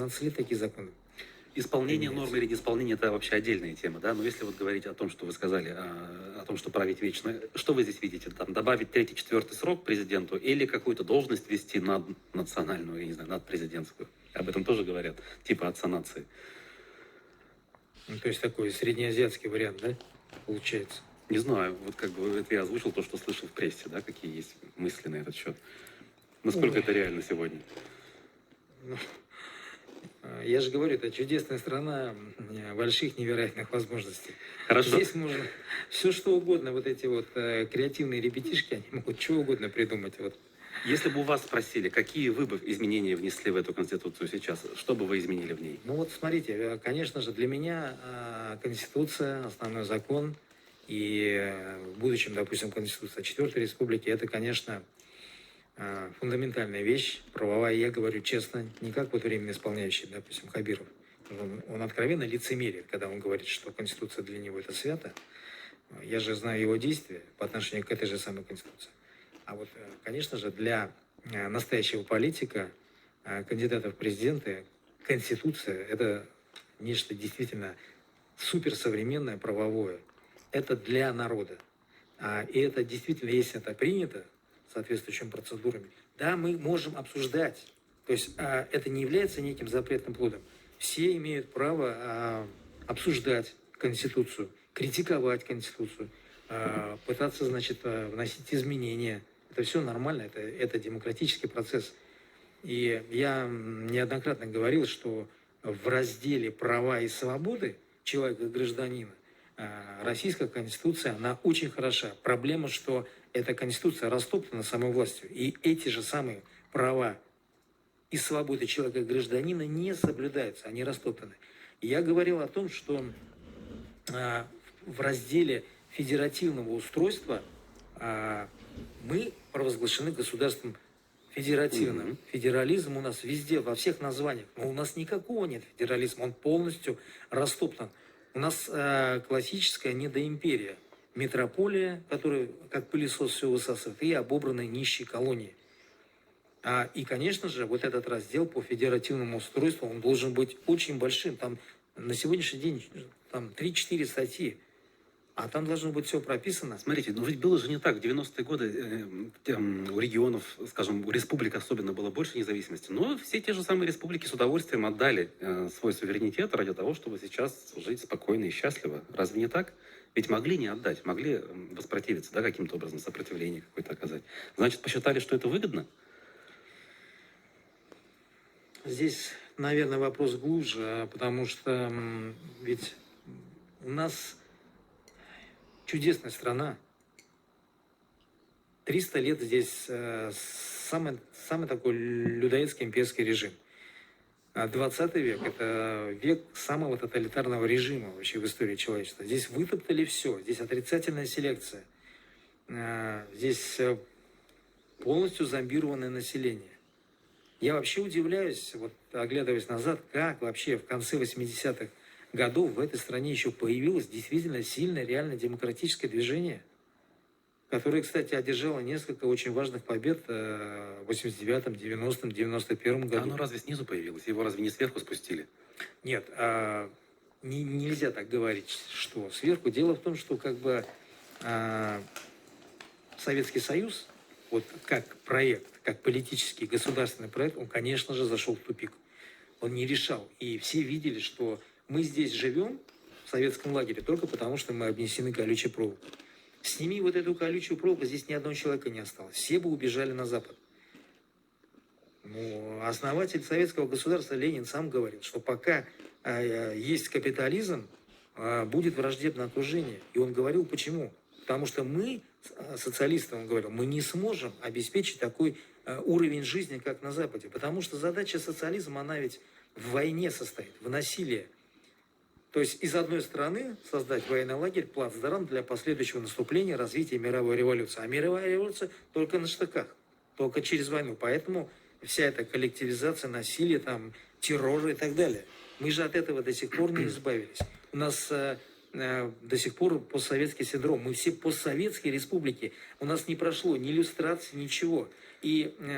15 лет такие законы. Исполнение норм или неисполнение – это вообще отдельная тема, да? Но если вот говорить о том, что вы сказали, о том, что править вечно, что вы здесь видите? Там добавить третий, четвертый срок президенту или какую-то должность вести над национальную, я не знаю, над президентскую? Об этом тоже говорят, типа отца нации. Ну, то есть такой среднеазиатский вариант, да, получается? Не знаю, вот как бы это я озвучил то, что слышал в прессе, да, какие есть мысли на этот счет. Насколько Ой. это реально сегодня? Ну, я же говорю, это чудесная страна больших невероятных возможностей. Хорошо. Здесь можно все что угодно, вот эти вот креативные ребятишки, они могут что угодно придумать. Вот. Если бы у вас спросили, какие вы бы изменения внесли в эту Конституцию сейчас, что бы вы изменили в ней? Ну вот смотрите, конечно же, для меня Конституция, основной закон, и в будущем, допустим, Конституция Четвертой Республики, это, конечно, фундаментальная вещь, правовая, я говорю честно, не как вот временно исполняющий, допустим, Хабиров. Он откровенно лицемерит, когда он говорит, что Конституция для него это свято. Я же знаю его действия по отношению к этой же самой Конституции. А вот, конечно же, для настоящего политика, кандидата в президенты, Конституция – это нечто действительно суперсовременное, правовое. Это для народа. И это действительно, если это принято, соответствующими процедурами, да, мы можем обсуждать. То есть это не является неким запретным плодом. Все имеют право обсуждать Конституцию, критиковать Конституцию, пытаться, значит, вносить изменения. Это все нормально, это демократический процесс. И я неоднократно говорил, что в разделе «Права и свободы человека и гражданина» российская Конституция, она очень хороша. Проблема, что эта Конституция растоптана самой властью. И эти же самые права и свободы человека и гражданина не соблюдаются, они растоптаны. И я говорил о том, что в разделе федеративного устройства мы провозглашены государством федеративным. Федерализм у нас везде, во всех названиях. Но у нас никакого нет федерализма, он полностью растоптан. У нас классическая недоимперия. Метрополия, которая как пылесос все высасывает, и обобранные нищие колонии. И, конечно же, вот этот раздел по федеративному устройству, он должен быть очень большим. Там на сегодняшний день там 3-4 статьи. А там должно быть все прописано. Смотрите, но ведь было же не так. В 90-е годы у регионов, скажем, у республик особенно было больше независимости. Но все те же самые республики с удовольствием отдали свой суверенитет ради того, чтобы сейчас жить спокойно и счастливо. Разве не так? Ведь могли не отдать, могли воспротивиться, да, каким-то образом, сопротивление какое-то оказать. Значит, посчитали, что это выгодно? Здесь, наверное, вопрос глубже, потому что ведь у нас чудесная страна. 300 лет здесь самый такой людоедский имперский режим. 20 век – это век самого тоталитарного режима вообще в истории человечества. Здесь вытоптали все, здесь отрицательная селекция. Здесь полностью зомбированное население. Я вообще удивляюсь, вот оглядываясь назад, как вообще в конце 80-х годов в этой стране еще появилось действительно сильное, реально демократическое движение, которое, кстати, одержало несколько очень важных побед в 89-м, 90-м, 91-м году. А оно разве снизу появилось? Его разве не сверху спустили? Нет, нельзя так говорить, что сверху. Дело в том, что как бы Советский Союз, вот как проект, как политический государственный проект, он, конечно же, зашел в тупик. Он не решал. И все видели, что мы здесь живем в советском лагере только потому, что мы обнесены колючей проволокой. Сними вот эту колючую проволоку, здесь ни одного человека не осталось. Все бы убежали на Запад. Но основатель советского государства Ленин сам говорил, что пока есть капитализм, будет враждебное окружение. И он говорил, почему? Потому что мы, социалисты, он говорил, мы не сможем обеспечить такой уровень жизни, как на Западе. Потому что задача социализма, она ведь в войне состоит, в насилии. То есть, из одной стороны, создать военный лагерь, плацдарм для последующего наступления, развития мировой революции. А мировая революция только на штыках, только через войну. Поэтому вся эта коллективизация, насилие, там, террор и так далее. Мы же от этого до сих пор не избавились. У нас до сих пор постсоветский синдром. Мы все постсоветские республики. У нас не прошло ни иллюстрации, ничего. И